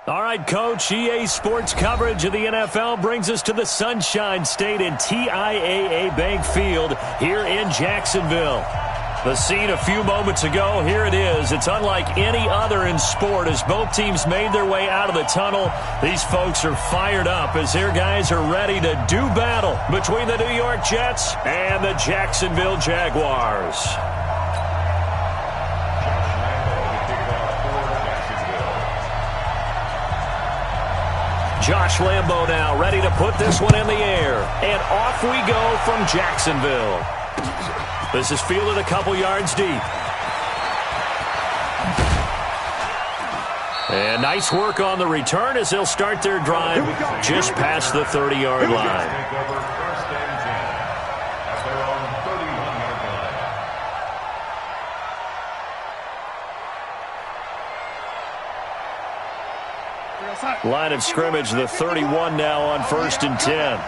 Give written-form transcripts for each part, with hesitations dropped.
All right, Coach, EA Sports coverage of the NFL brings us to the Sunshine State and TIAA Bank Field here in Jacksonville. The scene a few moments ago, here it is. It's unlike any other in sport as both teams made their way out of the tunnel. These folks are fired up as their guys are ready to do battle between the New York Jets and the Jacksonville Jaguars. Josh Lambo now ready to put this one in the air. And off we go from Jacksonville. This is fielded a couple yards deep. And nice work on the return as they'll start their drive just past the 30-yard line. Line of scrimmage, the 31 now on 1st and 10.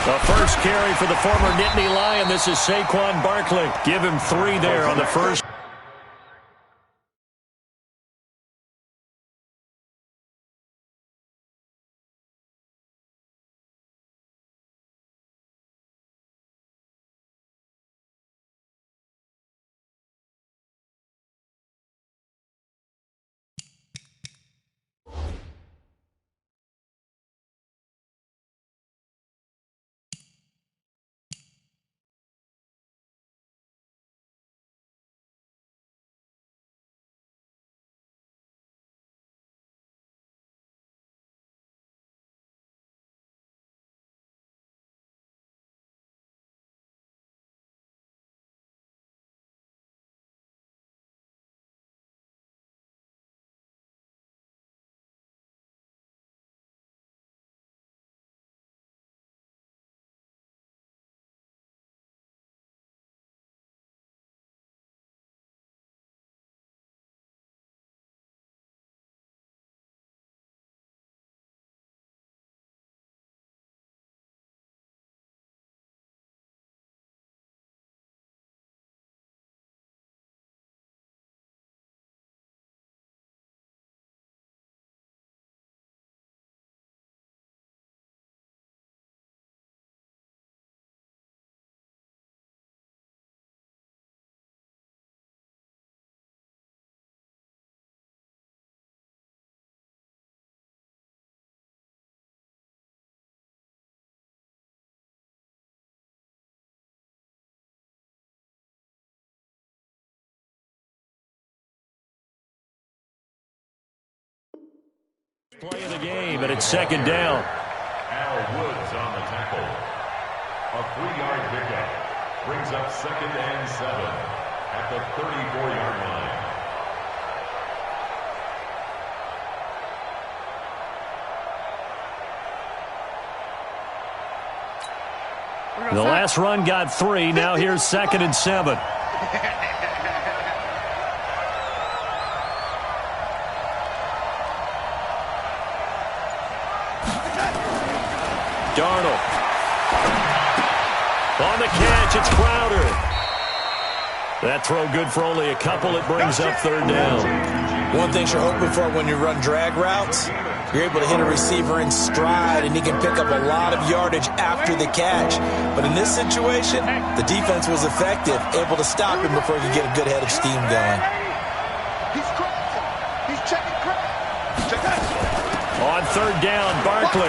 The first carry for the former Nittany Lion. This is Saquon Barkley. Give him 3 there on the first. Play of the game, and it's 2nd down. Al Woods on the tackle. A 3-yard pickup brings up 2nd and 7 at the 34-yard line. The last run got 3. Now here's 2nd and 7. Darnold. On the catch, it's Crowder. That throw good for only a couple. It brings up 3rd down. One thing you're hoping for when you run drag routes, you're able to hit a receiver in stride, and he can pick up a lot of yardage after the catch. But in this situation, the defense was effective, able to stop him before he could get a good head of steam going. He's checking. On 3rd down, Barkley.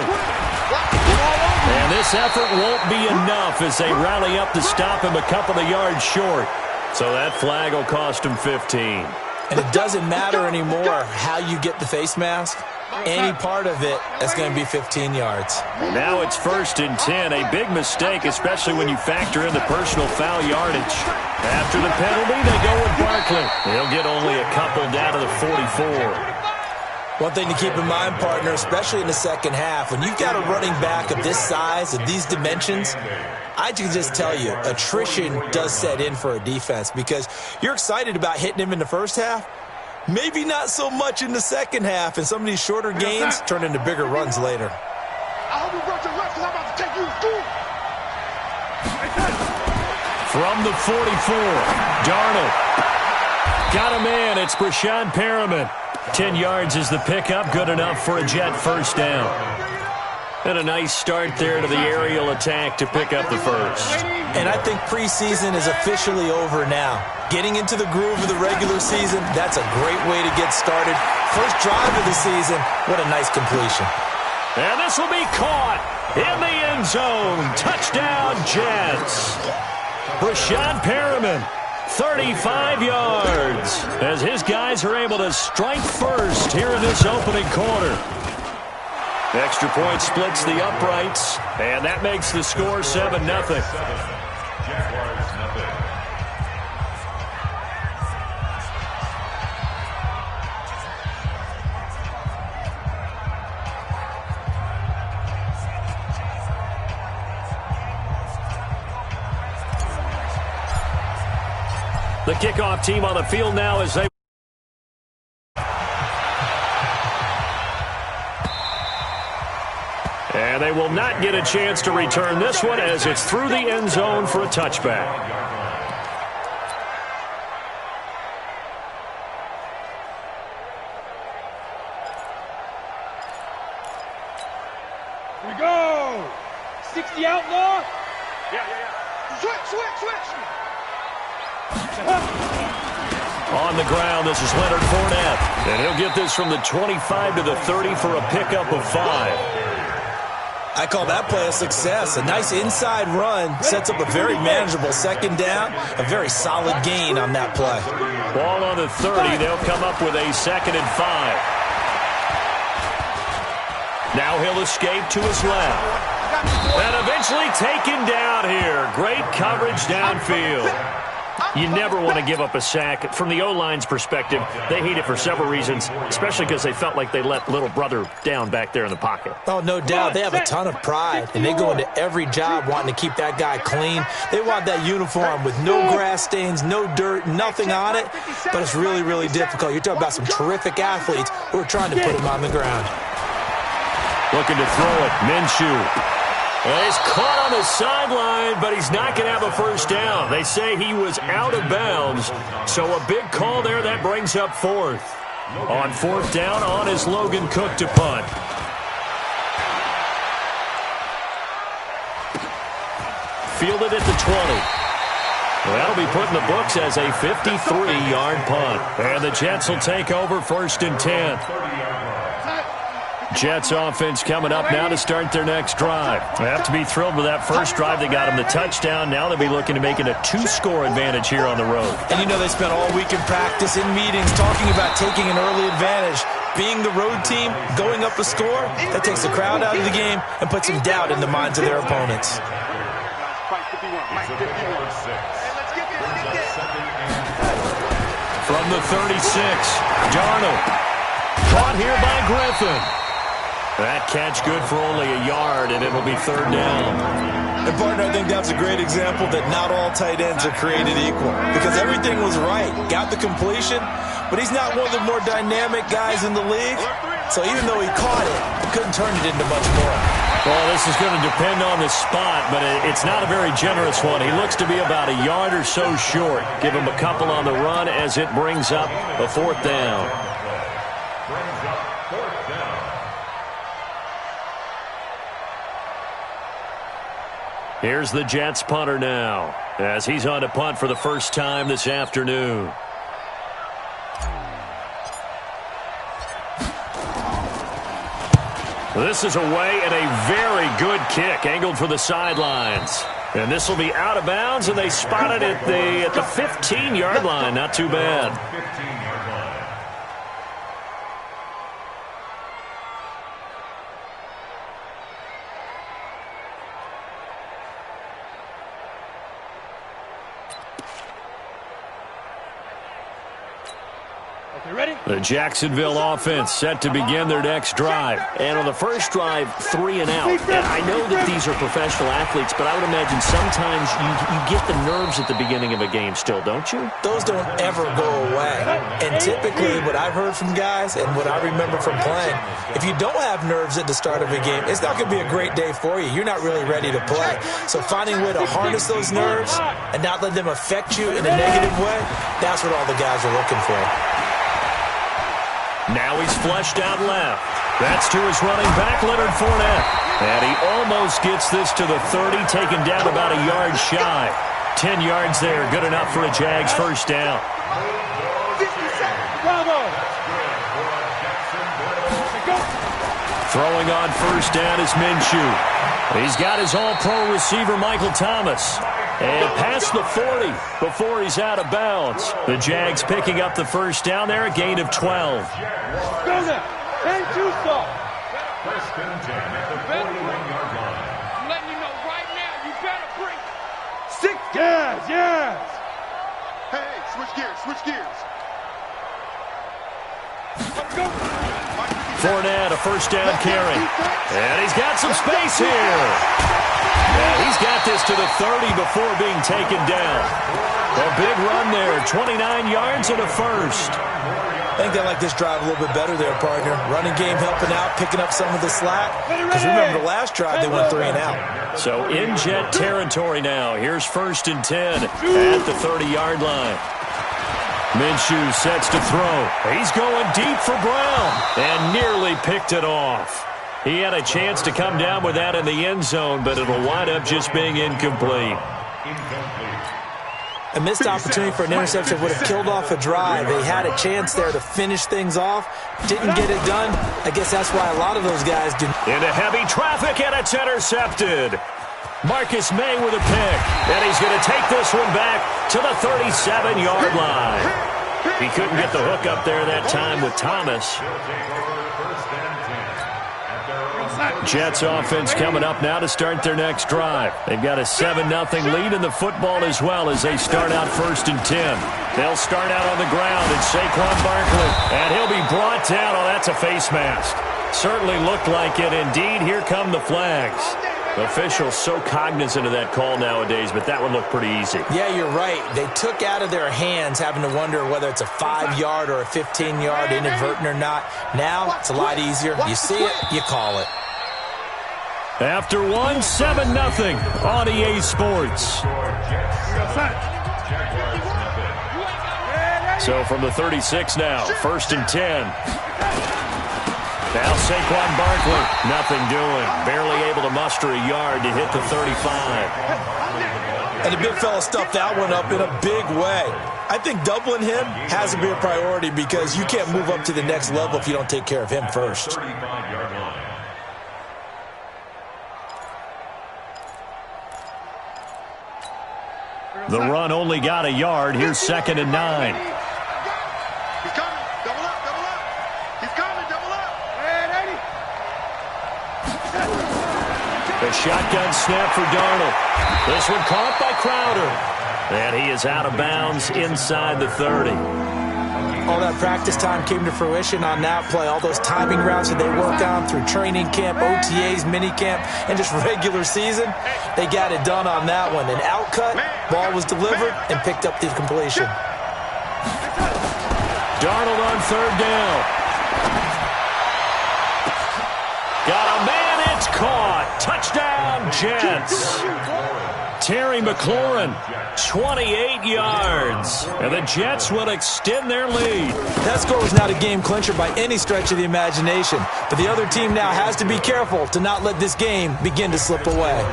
And this effort won't be enough as they rally up to stop him a couple of yards short. So that flag will cost him 15. And it doesn't matter anymore how you get the face mask. Any part of it is going to be 15 yards. Now it's 1st and 10. A big mistake, especially when you factor in the personal foul yardage. After the penalty, they go with Barkley. He'll get only a couple down to the 44. One thing to keep in mind, partner, especially in the second half, when you've got a running back of this size, of these dimensions, I can just tell you, attrition does set in for a defense because you're excited about hitting him in the first half, maybe not so much in the second half, and some of these shorter gains turn into bigger runs later. I hope you run your left because I'm about to take you to school. From the 44, Darnold. Got a man, it's Brashad Perriman. 10 yards is the pickup, good enough for a Jet first down. And a nice start there to the aerial attack to pick up the first. And I think preseason is officially over now. Getting into the groove of the regular season, that's a great way to get started. First drive of the season, what a nice completion. And this will be caught in the end zone. Touchdown, Jets. Brashad Perriman, 35 yards, as his guys are able to strike first here in this opening quarter. Extra point splits the uprights, and that makes the score 7-0. Jaguars nothing. The kickoff team on the field now as they... And they will not get a chance to return this one as it's through the end zone for a touchback. Here we go. 60 outlaw. Yeah. Switch. On the ground, this is Leonard Fournette. And he'll get this from the 25 to the 30 for a pickup of 5. I call that play a success. A nice inside run sets up a very manageable second down, a very solid gain on that play. Ball on the 30. They'll come up with a 2nd and 5. Now he'll escape to his left. And eventually taken down here. Great coverage downfield. You never want to give up a sack. From the O-line's perspective, they hate it for several reasons, especially because they felt like they let little brother down back there in the pocket. Oh, no doubt. They have a ton of pride, and they go into every job wanting to keep that guy clean. They want that uniform with no grass stains, no dirt, nothing on it, but it's really, really difficult. You're talking about some terrific athletes who are trying to put him on the ground. Looking to throw it, Minshew. Well, he's caught on the sideline, but he's not going to have a first down. They say he was out of bounds, so a big call there. That brings up 4th. On 4th down, on is Logan Cook to punt. Fielded at the 20. Well, that'll be put in the books as a 53-yard punt. And the Jets will take over 1st and 10. Jets offense coming up now to start their next drive. They have to be thrilled with that first drive. They got them the touchdown. Now they'll be looking to make it a 2-score advantage here on the road. And you know they spent all week in practice, in meetings, talking about taking an early advantage. Being the road team, going up a score, that takes the crowd out of the game and puts some doubt in the minds of their opponents. From the 36, Darnold. Caught here by Griffin. That catch good for only a yard, and it'll be 3rd down. And, partner, I think that's a great example that not all tight ends are created equal because everything was right. Got the completion, but he's not one of the more dynamic guys in the league. So even though he caught it, he couldn't turn it into much more. Well, this is going to depend on the spot, but it's not a very generous one. He looks to be about a yard or so short. Give him a couple on the run as it brings up a 4th down. Here's the Jets punter now, as he's on to punt for the first time this afternoon. This is away and a very good kick, angled for the sidelines. And this will be out of bounds, and they spot it at the 15-yard line. Not too bad. 15-yard line. The Jacksonville offense set to begin their next drive. And on the first drive, 3 and out. And I know that these are professional athletes, but I would imagine sometimes you get the nerves at the beginning of a game still, don't you? Those don't ever go away. And typically what I've heard from guys and what I remember from playing, if you don't have nerves at the start of a game, it's not going to be a great day for you. You're not really ready to play. So finding a way to harness those nerves and not let them affect you in a negative way, that's what all the guys are looking for. Now he's flushed out left. That's to his running back, Leonard Fournette. And he almost gets this to the 30, taken down about a yard shy. 10 yards there, good enough for a Jags first down. Throwing on first down is Minshew. He's got his all-pro receiver, Michael Thomas. And past the 40 before he's out of bounds. The Jags picking up the first down there, a gain of 12. Go there. And you saw. First and 10 at the 41-yard line. I'm letting you know right now, you better bring 6 guys, yes. Hey, switch gears, switch gears. Let's go. Fournette, a first down carry. And he's got some space here. Yeah, he's got this to the 30 before being taken down. A big run there, 29 yards and a first. I think they like this drive a little bit better there, partner. Running game helping out, picking up some of the slack. Because remember the last drive, they went 3 and out. So in jet territory now. Here's first and 10 at the 30-yard line. Minshew sets to throw. He's going deep for Brown and nearly picked it off. He had a chance to come down with that in the end zone, but it'll wind up just being incomplete. A missed opportunity for an interception would have killed off a drive. They had a chance there to finish things off. Didn't get it done. I guess that's why a lot of those guys do. Into heavy traffic, and it's intercepted. Marcus May with a pick, and he's going to take this one back to the 37-yard line. He couldn't get the hook up there that time with Thomas. Jets offense coming up now to start their next drive. They've got a 7-0 lead in the football as well as they start out first and 10. They'll start out on the ground, and Saquon Barkley, and he'll be brought down. Oh, that's a face mask. Certainly looked like it. Indeed, here come the flags. Officials so cognizant of that call nowadays, but that would look pretty easy. Yeah, you're right. They took out of their hands having to wonder whether it's a 5-yard or a 15-yard inadvertent or not. Now, it's a lot easier. You see it, you call it. After one, 7-0 on EA Sports. So from the 36 now, first and 10. Now Saquon Barkley, nothing doing. Barely able to muster a yard to hit the 35. And the big fella stuffed that one up in a big way. I think doubling him has to be a priority because you can't move up to the next level if you don't take care of him first. The run only got a yard. Here's second and 9. He's coming. Double up, double up. He's coming, double up. The shotgun snap for Darnold. This one caught by Crowder. And he is out of bounds inside the 30. All that practice time came to fruition on that play. All those timing routes that they work on through training camp, OTAs, minicamp, and just regular season, they got it done on that one. An outcut, ball was delivered, and picked up the completion. Darnold on third down. Got a man, it's caught. Touchdown, Jets. Terry McLaurin, 28 yards. And the Jets will extend their lead. That score was not a game clincher by any stretch of the imagination. But the other team now has to be careful to not let this game begin to slip away.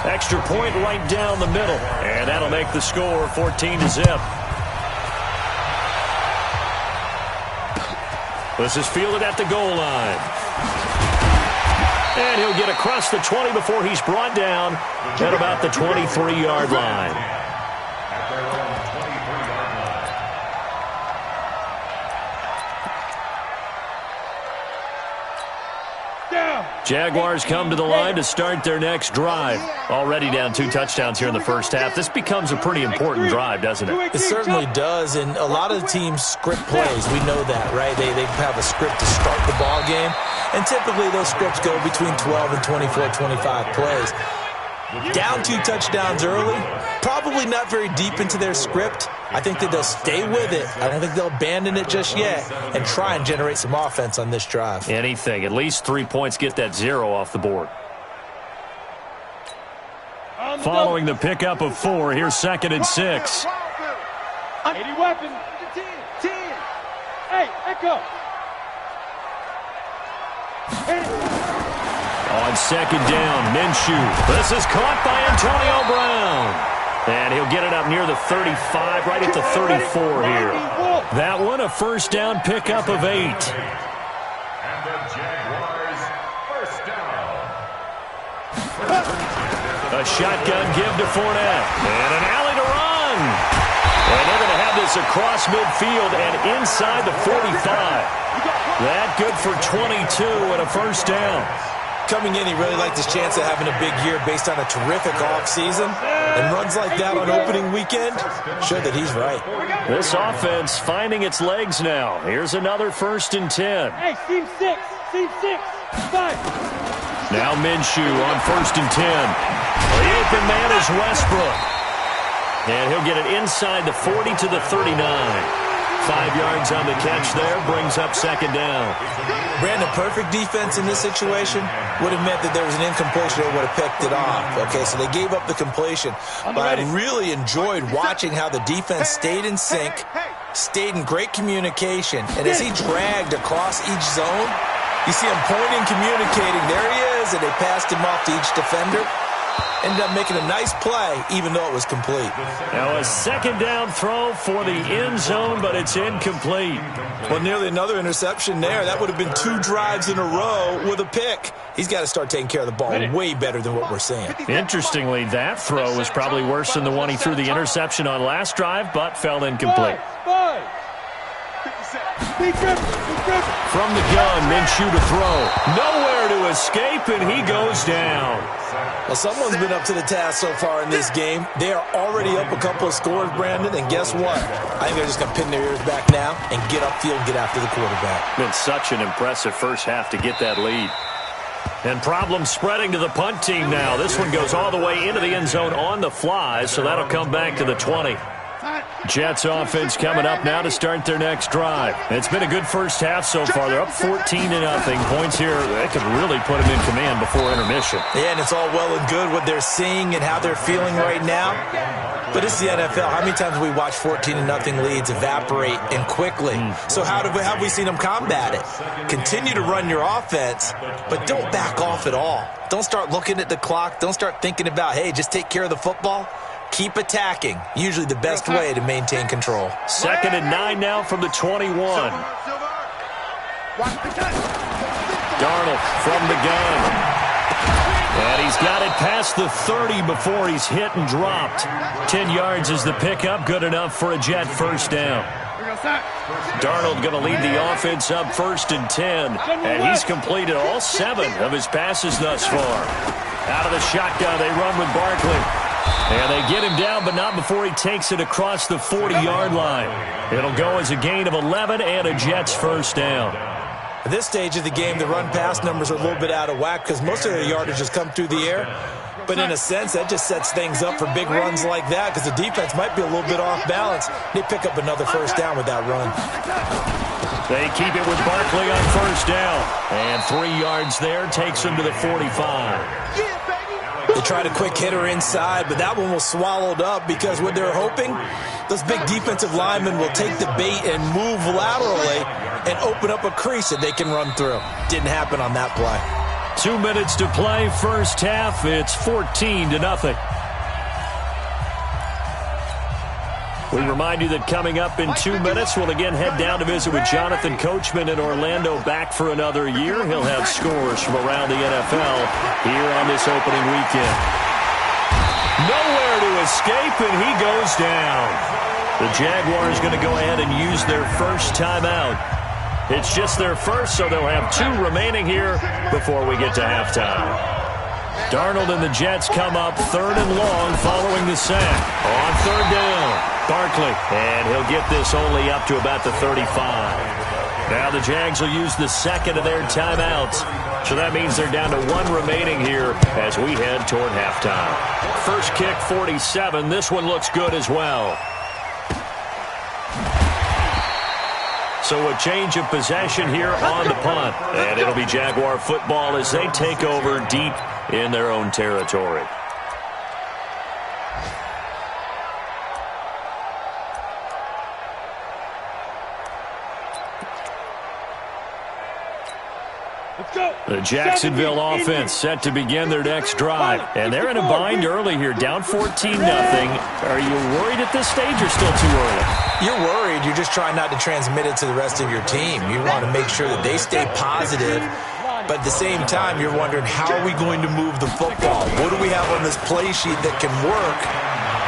Extra point right down the middle. And that'll make the score 14-0. This is fielded at the goal line. And he'll get across the 20 before he's brought down at about the 23-yard line. Down. Jaguars come to the line to start their next drive. Already down 2 touchdowns here in the first half. This becomes a pretty important drive, doesn't it? It certainly does, and a lot of the teams script plays. We know that, right? They have a script to start the ball game, and typically those scripts go between 12 and 24, 25 plays. Down 2 touchdowns early, probably not very deep into their script. I think that they'll stay with it. I don't think they'll abandon it just yet and try and generate some offense on this drive. Anything. At least 3 points, get that 0 off the board. Following the pickup of 4, here's 2nd and 6. 80 weapon. 10. Hey, echo. On 2nd down, Minshew. This is caught by Antonio Brown. And he'll get it up near the 35, right at the 34 here. That one, a first down pickup of 8. And the Jaguars first down. A shotgun give to Fournette. And an alley to run. And they're going to have this across midfield and inside the 45. That good for 22 and a first down. Coming in, he really liked his chance of having a big year based on a terrific offseason. And runs like that on opening weekend show that he's right. This offense finding its legs now. Here's another 1st and 10. Hey, team 6. 5. Now Minshew on 1st and 10. The open man is Westbrook. And he'll get it inside the 40 to the 39. 5 yards on the catch there, brings up 2nd down. Brandon, perfect defense in this situation would have meant that there was an incompletion. They would have picked it off. Okay, so they gave up the completion. But I really enjoyed watching how the defense stayed in sync, stayed in great communication. And as he dragged across each zone, you see him pointing, communicating. There he is, and they passed him off to each defender. Ended up making a nice play, even though it was complete. Now a 2nd down throw for the end zone, but it's incomplete. Well, nearly another interception there. That would have been 2 drives in a row with a pick. He's got to start taking care of the ball way better than what we're seeing. Interestingly, that throw was probably worse than the one he threw the interception on last drive, but fell incomplete. From the gun, Minshew to throw. Nowhere to escape, and he goes down. Well, someone's been up to the task so far in this game. They are already up a couple of scores, Brandon, and guess what? I think they're just going to pin their ears back now and get upfield and get after the quarterback. Been such an impressive first half to get that lead. And problems spreading to the punt team now. This one goes all the way into the end zone on the fly, so that'll come back to the 20. Jets offense coming up now to start their next drive. It's been a good first half so far. They're up 14-0. Points here, they could really put them in command before intermission. Yeah, and it's all well and good what they're seeing and how they're feeling right now. But it's the NFL. How many times have we watched 14-0 leads evaporate and quickly? So how have we seen them combat it? Continue to run your offense, but don't back off at all. Don't start looking at the clock. Don't start thinking about, hey, just take care of the football. Keep attacking. Usually the best way to maintain control. 2nd and 9 now from the 21. Darnold from the gun. And he's got it past the 30 before he's hit and dropped. 10 yards is the pickup. Good enough for a Jet first down. Darnold going to lead the offense up 1st and 10. And he's completed all 7 of his passes thus far. Out of the shotgun, they run with Barkley. And they get him down, but not before he takes it across the 40-yard line. It'll go as a gain of 11 and a Jets first down. At this stage of the game, the run-pass numbers are a little bit out of whack because most of their yardage has come through the air. But in a sense, that just sets things up for big runs like that because the defense might be a little bit off balance. They pick up another first down with that run. They keep it with Barkley on first down. And 3 yards there takes him to the 45. They tried a quick hitter inside, but that one was swallowed up because what they're hoping, those big defensive linemen will take the bait and move laterally and open up a crease that they can run through. Didn't happen on that play. 2 minutes to play first half. It's 14-0. We remind you that coming up in 2 minutes, we'll again head down to visit with Jonathan Coachman in Orlando, back for another year. He'll have scores from around the NFL here on this opening weekend. Nowhere to escape, and he goes down. The Jaguars going to go ahead and use their first timeout. It's just their first, so they'll have 2 remaining here before we get to halftime. Darnold and the Jets come up 3rd and long following the sack. On 3rd down, Barkley, and he'll get this only up to about the 35. Now the Jags will use the second of their timeouts, so that means they're down to 1 remaining here as we head toward halftime. First kick, 47. This one looks good as well. So a change of possession here on the punt. And it'll be Jaguar football as they take over deep in their own territory. The Jacksonville offense set to begin their next drive. And they're in a bind early here, down 14-0. Are you worried at this stage or still too early? You're worried. You're just trying not to transmit it to the rest of your team. You want to make sure that they stay positive. But at the same time, you're wondering, how are we going to move the football? What do we have on this play sheet that can work?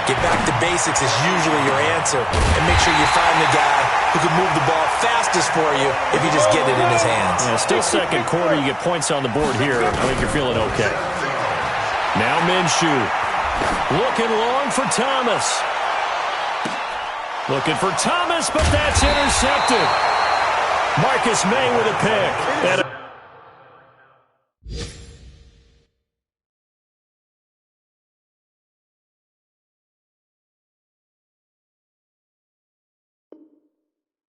Get back to basics is usually your answer. And make sure you find the guy who can move the ball fastest for you if you just get it in his hands. Yeah, still second quarter. You get points on the board here. I think you're feeling okay. Now Minshew. Looking long for Thomas. Looking for Thomas, but that's intercepted. Marcus May with a pick. And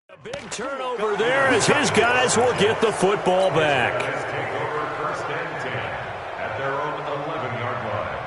a big turnover there as his guys will get the football back. Take over 1st and 10 at their own 11-yard line.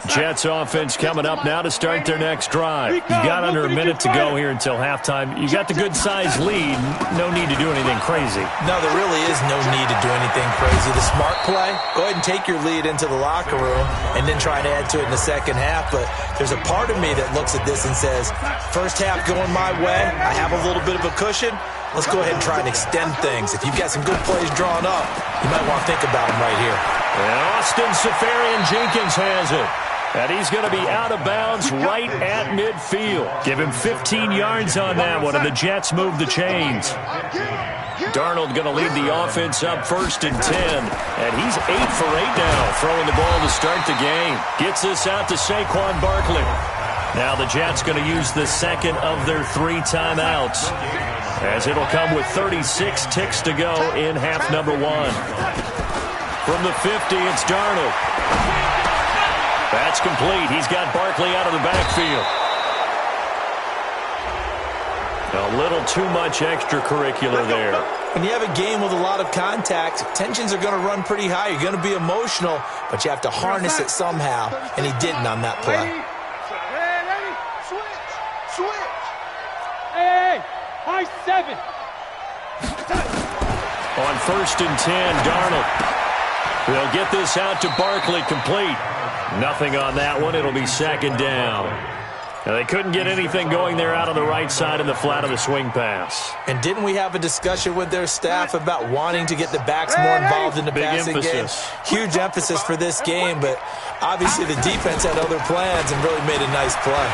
Jets offense coming up now to start their next drive. You got under a minute to go here until halftime. You got the good-sized lead. No need to do anything crazy. No, there really is no need to do anything crazy. The smart play, go ahead and take your lead into the locker room and then try to add to it in the second half. But there's a part of me that looks at this and says, first half going my way, I have a little bit of a cushion. Let's go ahead and try and extend things. If you've got some good plays drawn up, you might want to think about them right here. And Austin Seferian-Jenkins has it. And he's going to be out of bounds right at midfield. Give him 15 yards on that one, and the Jets move the chains. Darnold going to lead the offense up 1st and 10. And he's 8 for 8 now, throwing the ball to start the game. Gets this out to Saquon Barkley. Now the Jets going to use the second of their 3 timeouts, as it'll come with 36 ticks to go in half number 1. From the 50, it's Darnold. That's complete. He's got Barkley out of the backfield. A little too much extracurricular there. When you have a game with a lot of contact, tensions are going to run pretty high. You're going to be emotional, but you have to harness it somehow, and he didn't on that play. Ready? Switch. Hey, high 7. On 1st and 10, Darnold. They'll get this out to Barkley, complete. Nothing on that one. It'll be 2nd down. Now, they couldn't get anything going there out on the right side of the flat of the swing pass. And didn't we have a discussion with their staff about wanting to get the backs more involved in the passing game? Huge emphasis for this game, but obviously the defense had other plans and really made a nice play.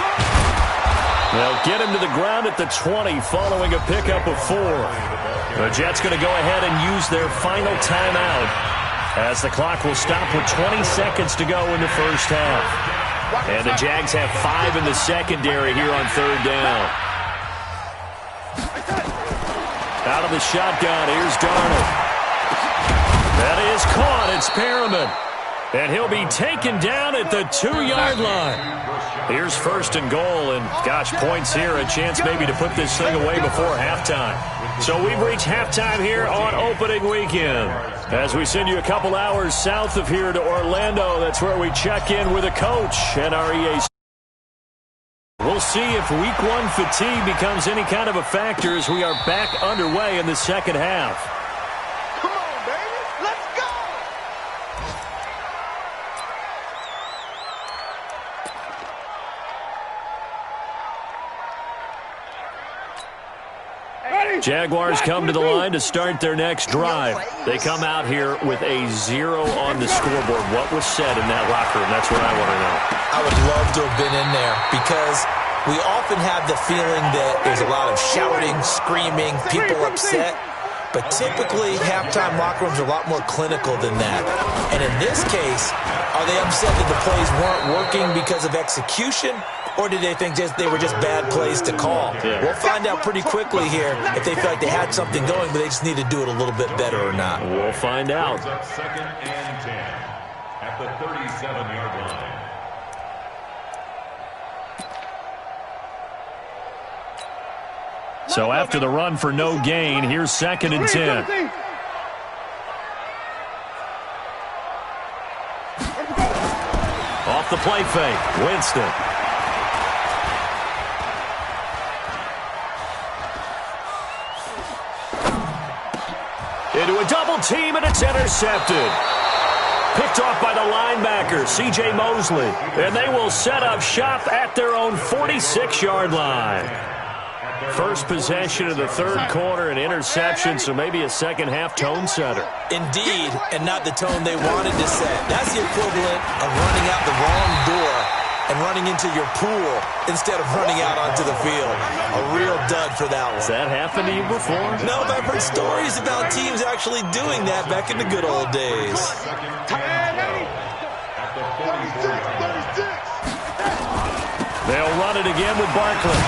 They'll get him to the ground at the 20 following a pickup of 4. The Jets going to go ahead and use their final timeout, as the clock will stop with 20 seconds to go in the first half. And the Jags have 5 in the secondary here on 3rd down. Out of the shotgun, here's Darnold. That is caught. It's Perriman. And he'll be taken down at the 2-yard line. Here's 1st and goal, and gosh, points here, a chance maybe to put this thing away before halftime. So we've reached halftime here on opening weekend. As we send you a couple hours south of here to Orlando, that's where we check in with a coach and our EA. We'll see if week 1 fatigue becomes any kind of a factor as we are back underway in the second half. Come on, baby. Let's go. Jaguars come to the line to start their next drive. They come out here with a 0 on the scoreboard. What was said in that locker room? That's what I want to know. I would love to have been in there, because we often have the feeling that there's a lot of shouting, screaming, people upset. But typically, halftime locker rooms are a lot more clinical than that. And in this case, are they upset that the plays weren't working because of execution? Or did they think they were just bad plays to call? Yeah. We'll find out pretty quickly here if they feel like they had something going, but they just need to do it a little bit better or not. We'll find out. Second and 10 at the 37-yard line. So after the run for no gain, here's second and 10. Off the play fake, Winston. Into a double team, and it's intercepted. Picked off by the linebacker, C.J. Mosley. And they will set up shop at their own 46-yard line. First possession of the third quarter, an interception, so maybe a second-half tone setter. Indeed, and not the tone they wanted to set. That's the equivalent of running out the wrong door and running into your pool instead of running out onto the field. A real dud for that one. Has that happened to you before? No, but I've heard stories about teams actually doing that back in the good old days. They'll run it again with Barkley.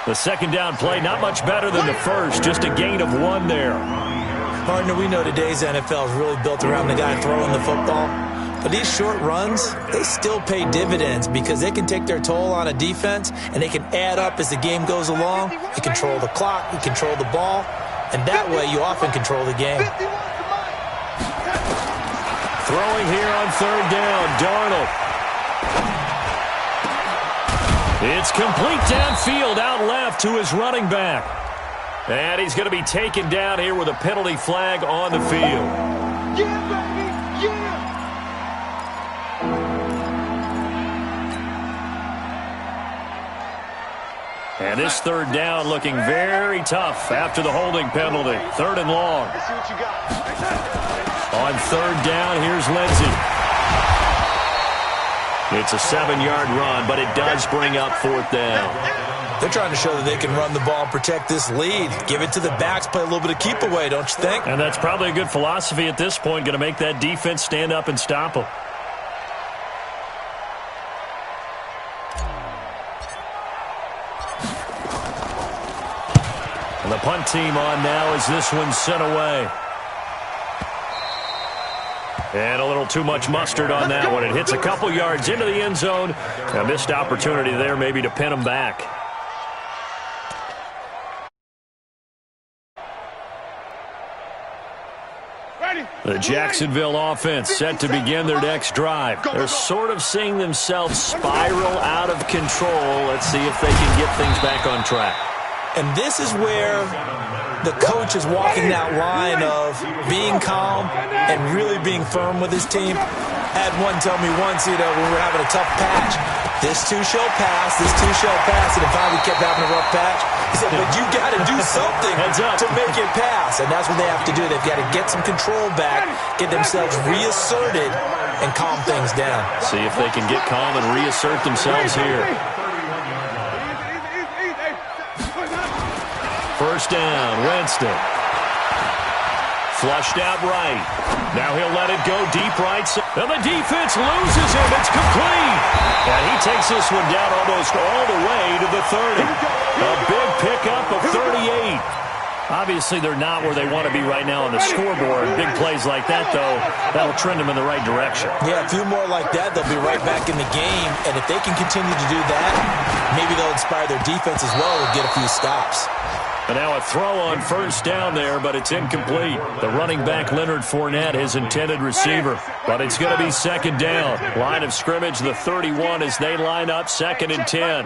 The second down play, not much better than the first, just a gain of 1 there. Partner, we know today's NFL is really built around the guy throwing the football. But these short runs, they still pay dividends because they can take their toll on a defense and they can add up as the game goes along. You control the clock, you control the ball, and that way you often control the game. Throwing here on third down, Darnold. It's complete downfield, out left to his running back. And he's going to be taken down here with a penalty flag on the field. Yeah, baby, yeah. And this third down looking very tough after the holding penalty. Third and long. Let's see what you got. On third down, here's Lindsey. It's a 7-yard run, but it does bring up fourth down. They're trying to show that they can run the ball and protect this lead. Give it to the backs, play a little bit of keep away, don't you think? And that's probably a good philosophy at this point, going to make that defense stand up and stop them. And the punt team on now as this one's sent away. And a little too much mustard on that one. It hits a couple yards into the end zone. A missed opportunity there maybe to pin them back. The Jacksonville offense set to begin their next drive. They're sort of seeing themselves spiral out of control. Let's see if they can get things back on track. And this is where the coach is walking that line of being calm and really being firm with his team. I had one tell me once, when we were having a tough patch, this too shall pass, this too shall pass, and finally we kept having a rough patch. He said, but you got to do something to make it pass, and that's what they have to do. They've got to get some control back, get themselves reasserted, and calm things down. See if they can get calm and reassert themselves here. First down, Winston. Flushed out right. Now he'll let it go deep right. And the defense loses him. It's complete. And he takes this one down almost all the way to the 30. A big pickup of 38. Obviously, they're not where they want to be right now on the scoreboard. Big plays like that, though, that'll trend them in the right direction. Yeah, a few more like that, they'll be right back in the game. And if they can continue to do that, maybe they'll inspire their defense as well and get a few stops. And now a throw on first down there, but it's incomplete. The running back, Leonard Fournette, his intended receiver. But it's going to be second down. Line of scrimmage, the 31 as they line up second and 10.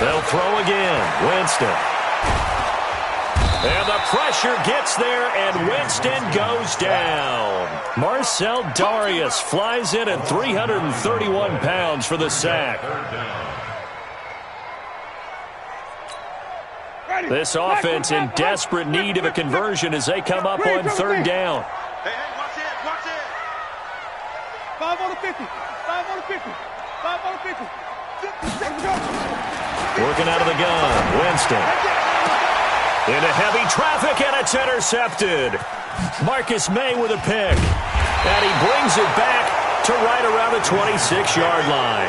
They'll throw again. Winston. And the pressure gets there, and Winston goes down. Marcel Darius flies in at 331 pounds for the sack. This offense in desperate need of a conversion as they come up on third down. Hey, watch it, watch it. 5 on the 50, 5 on the 50. Working out of the gun, Winston. Into heavy traffic, and it's intercepted. Marcus May with a pick. And he brings it back to right around the 26-yard line.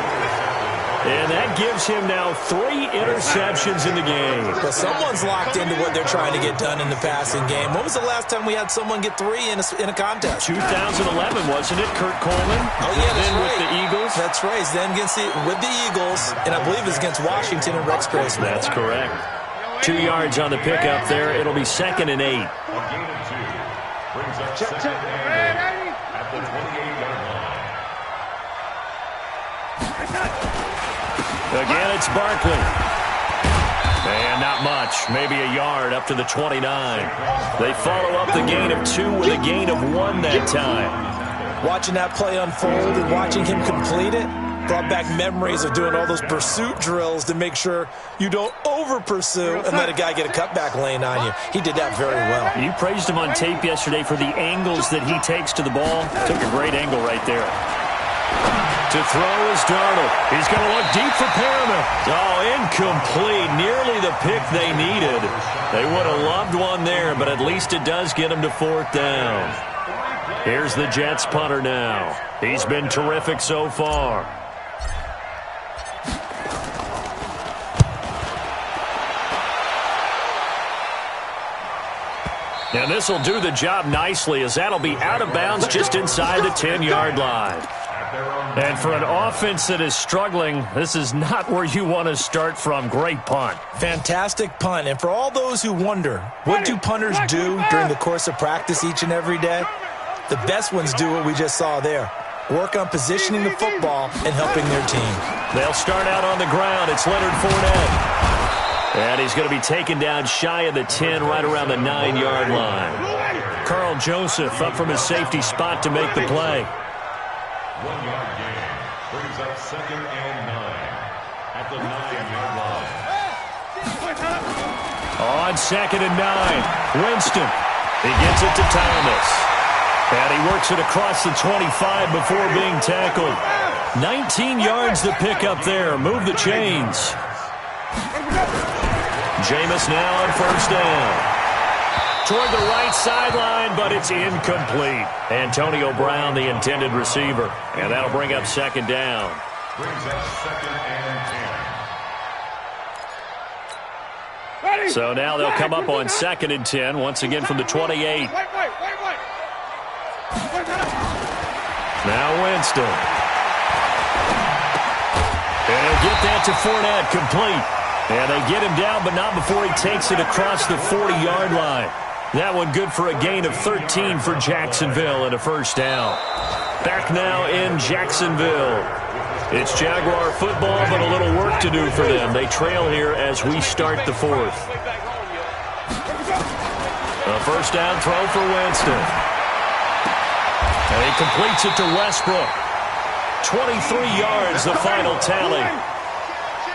And that gives him now 3 interceptions in the game. Well, someone's locked into what they're trying to get done in the passing game. When was the last time we had someone get 3 in a contest? 2011, wasn't it, Kurt Coleman? Oh, yeah, that's then right. with the Eagles? That's right. Then with the Eagles, and I believe it's against Washington and Rex Grossman. That's correct. 2 yards on the pickup there. It'll be 2nd and 8. A gain of 2 brings up 2nd and 8 at the 28-yard line. Again, it's Barkley. And not much. Maybe a yard up to the 29. They follow up the gain of 2 with a gain of 1 that time. Watching that play unfold and watching him complete it brought back memories of doing all those pursuit drills to make sure you don't over-pursue and let a guy get a cutback lane on you. He did that very well. You praised him on tape yesterday for the angles that he takes to the ball. Took a great angle right there. To throw is Darnold. He's going to look deep for Perriman. Oh, incomplete. Nearly the pick they needed. They would have loved one there, but at least it does get them to 4th down. Here's the Jets punter now. He's been terrific so far. And this will do the job nicely, as that'll be out of bounds just inside the 10-yard line. And for an offense that is struggling, this is not where you want to start from. Great punt. Fantastic punt. And for all those who wonder, what do punters do during the course of practice each and every day? The best ones do what we just saw there. Work on positioning the football and helping their team. They'll start out on the ground. It's Leonard Fournette. And he's going to be taken down shy of the 10, right around the 9-yard line. Carl Joseph up from his safety spot to make the play. 1-yard gain brings up 2nd and 9 at the 9-yard line. On 2nd and 9, Winston. He gets it to Thomas. And he works it across the 25 before being tackled. 19 yards to pick up there. Move the chains. Jameis now on 1st down. Toward the right sideline, but it's incomplete. Antonio Brown, the intended receiver. And that'll bring up 2nd down. Brings up 2nd and 10. So now they'll come up on 2nd and 10, once again from the 28. Now Winston. And he'll get that to Fournette, complete. And they get him down, but not before he takes it across the 40-yard line. That one good for a gain of 13 for Jacksonville and a 1st down. Back now in Jacksonville. It's Jaguar football, but a little work to do for them. They trail here as we start the 4th. A 1st down throw for Winston. And he completes it to Westbrook. 23 yards, the final tally.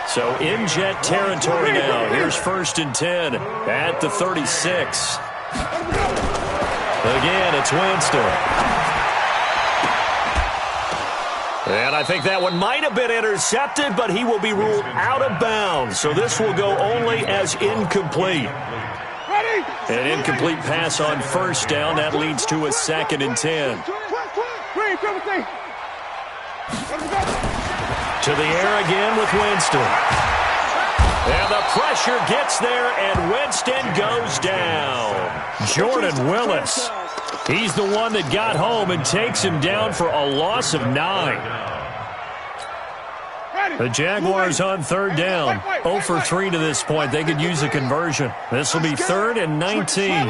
So in Jet territory now. Here's 1st and 10 at the 36. Again, it's Winston. And I think that one might have been intercepted, but he will be ruled out of bounds. So this will go only as incomplete. An incomplete pass on 1st down. That leads to a 2nd and 10. To the air again with Winston. And the pressure gets there, and Winston goes down. Jordan Willis. He's the one that got home and takes him down for a loss of 9. The Jaguars on 3rd down. 0 for 3 to this point. They could use a conversion. This will be 3rd and 19.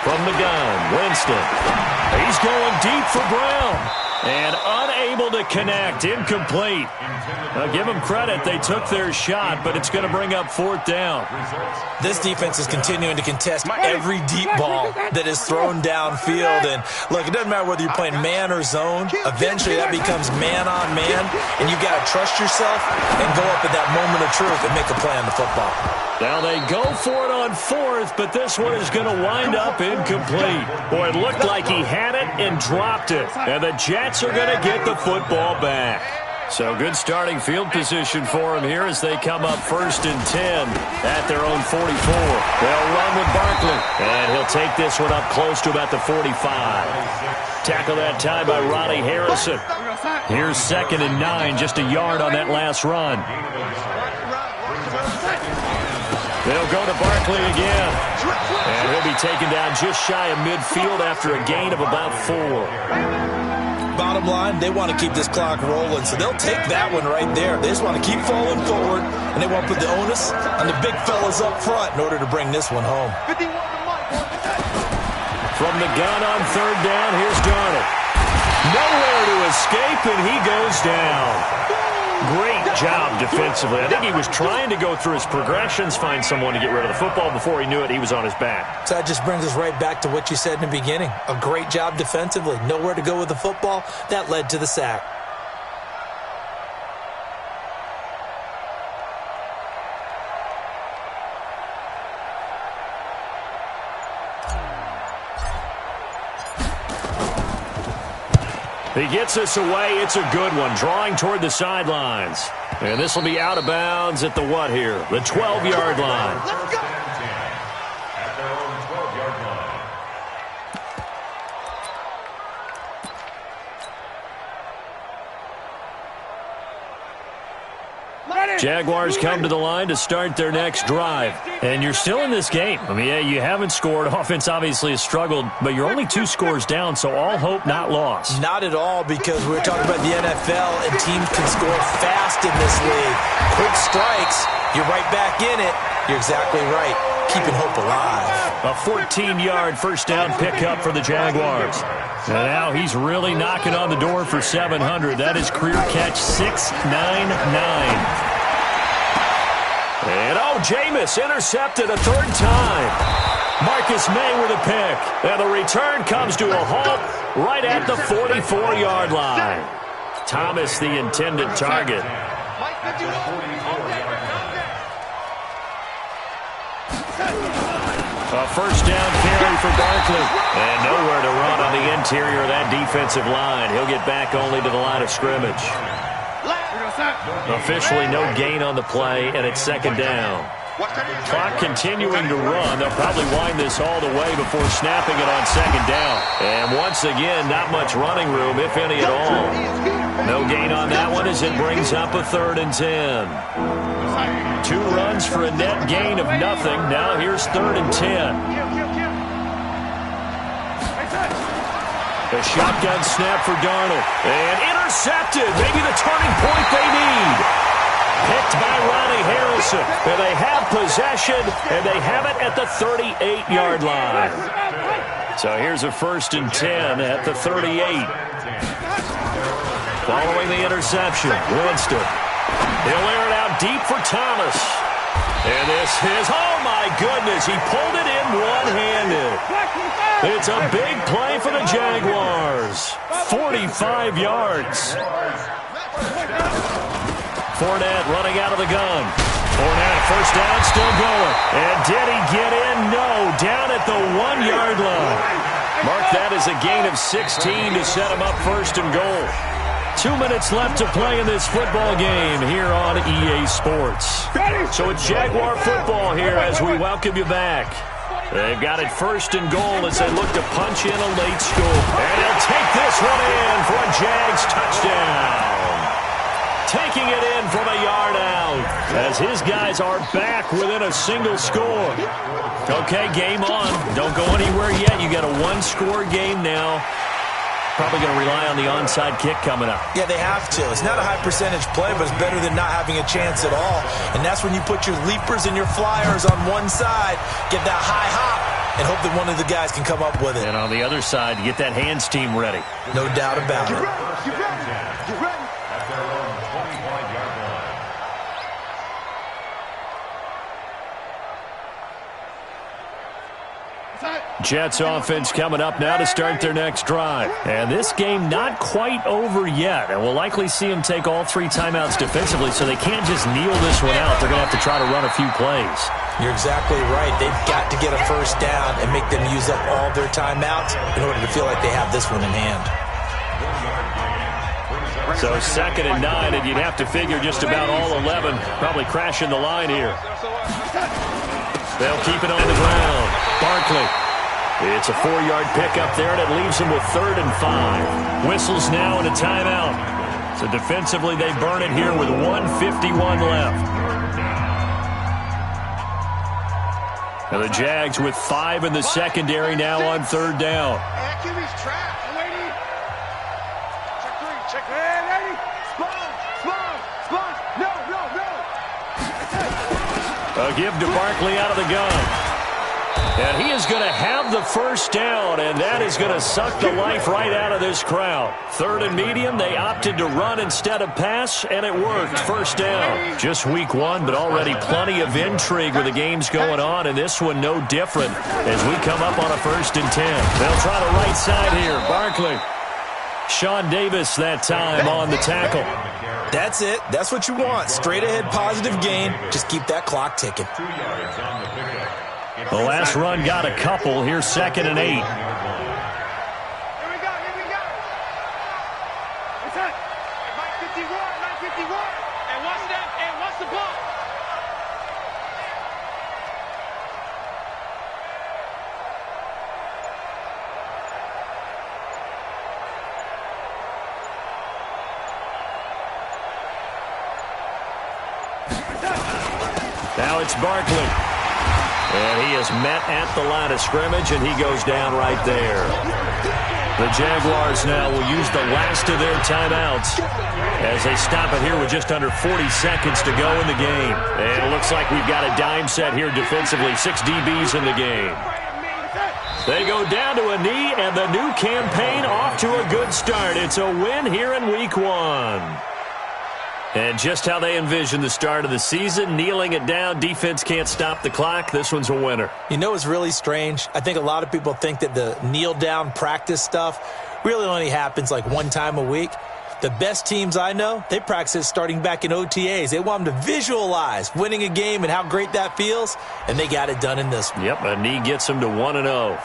From the gun, Winston. He's going deep for Brown. And unable to connect. Incomplete. Now, give them credit. They took their shot, but it's going to bring up 4th down. This defense is continuing to contest every deep ball that is thrown downfield. And, look, it doesn't matter whether you're playing man or zone. Eventually, that becomes man on man. And you've got to trust yourself and go up at that moment of truth and make a play on the football. Now they go for it on fourth, but this one is going to wind up incomplete. Boy, it looked like he had it and dropped it. And the Jets are going to get the football back. So good starting field position for him here as they come up 1st and 10 at their own 44. They'll run with Barkley, and he'll take this one up close to about the 45. Tackle that time by Ronnie Harrison. Here's 2nd and 9, just a yard on that last run. They'll go to Barkley again. And he'll be taken down just shy of midfield after a gain of about 4. Bottom line, they want to keep this clock rolling, so they'll take that one right there. They just want to keep falling forward, and they want to put the onus on the big fellas up front in order to bring this one home. From the gun on 3rd down, here's Darnold. Nowhere to escape, and he goes down. Great job defensively. I think he was trying to go through his progressions, find someone to get rid of the football. Before he knew it, he was on his back. So that just brings us right back to what you said in the beginning. A great job defensively. Nowhere to go with the football. That led to the sack. He gets us away. It's a good one. Drawing toward the sidelines. And this will be out of bounds at the what here? The 12-yard line. Let's go. At their own 12-yard line. Jaguars come to the line to start their next drive. And you're still in this game. I mean, yeah, you haven't scored. Offense obviously has struggled, but you're only 2 scores down, so all hope not lost. Not at all, because we're talking about the NFL, and teams can score fast in this league. Quick strikes, you're right back in it. You're exactly right. Keeping hope alive. A 14-yard 1st down pickup for the Jaguars. And now he's really knocking on the door for 700. That is career catch 699. And, Jameis intercepted a 3rd time. Marcus May with a pick. And the return comes to a halt right at the 44-yard line. Thomas, the intended target. A 1st down carry for Barkley. And nowhere to run on the interior of that defensive line. He'll get back only to the line of scrimmage. Officially no gain on the play, and it's 2nd down. Clock continuing to run. They'll probably wind this all the way before snapping it on 2nd down. And once again, not much running room, if any at all. No gain on that one as it brings up a 3rd and 10. 2 runs for a net gain of nothing. Now here's 3rd and 10. A shotgun snap for Darnold. And intercepted. Maybe the turning point they need. Picked by Ronnie Harrison. And they have possession, and they have it at the 38-yard line. So here's a 1st and 10 at the 38. Following the interception, Winston. He'll air it out deep for Thomas. And this is, oh my goodness, he pulled it in one-handed. It's a big play for the Jaguars. 45 yards. Fournette running out of the gun. Fournette, 1st down, still going. And did he get in? No, down at the 1-yard line. Mark that as a gain of 16 to set him up 1st and goal. 2 minutes left to play in this football game here on EA Sports. So it's Jaguar football here as we welcome you back. They've got it 1st and goal as they look to punch in a late score. And they'll take this one in for a Jags touchdown. Taking it in from a yard out as his guys are back within a single score. Okay, game on. Don't go anywhere yet. You got a 1-score game now. Probably going to rely on the onside kick coming up. Yeah, they have to. It's not a high percentage play, but it's better than not having a chance at all. And that's when you put your leapers and your flyers on one side, get that high hop, and hope that one of the guys can come up with it. And on the other side, get that hands team ready. No doubt about it. Get ready. At their own 25-yard line. Jets offense coming up now to start their next drive. And this game not quite over yet. And we'll likely see them take all 3 timeouts defensively, so they can't just kneel this one out. They're going to have to try to run a few plays. You're exactly right. They've got to get a first down and make them use up all their timeouts in order to feel like they have this one in hand. So 2nd and 9, and you'd have to figure just about all 11 probably crashing the line here. They'll keep it on the ground. Barkley. It's a 4-yard pickup there, and it leaves them with 3rd and 5. Whistles now and a timeout. So defensively, they burn it here with 1:51 left. And the Jags with 5 in the secondary now on 3rd down. QB's trapped. Lady. Check 3. Check. Hey, lady. Spawn. No. A give to Barkley out of the gun. And he is going to have the first down, and that is going to suck the life right out of this crowd. 3rd and medium, they opted to run instead of pass, and it worked. First down. Just week 1, but already plenty of intrigue with the games going on, and this one no different as we come up on a 1st and 10. They'll try the right side here. Barkley. Sean Davis that time on the tackle. That's it. That's what you want. Straight ahead positive gain. Just keep that clock ticking. 2 yards on the pickup. The last run got a couple. Here's 2nd and 8. Here we go. It's up. 951. And what's that? And what's the ball? Now it's Barkley. And he is met at the line of scrimmage, and he goes down right there. The Jaguars now will use the last of their timeouts as they stop it here with just under 40 seconds to go in the game. And it looks like we've got a dime set here defensively. 6 DBs in the game. They go down to a knee, and the new campaign off to a good start. It's a win here in week 1. And just how they envision the start of the season, kneeling it down, defense can't stop the clock. This one's a winner. You know, it's really strange. I think a lot of people think that the kneel-down practice stuff really only happens like 1 time a week. The best teams I know, they practice it starting back in OTAs. They want them to visualize winning a game and how great that feels, and they got it done in this one. Yep, a knee gets them to 1-0.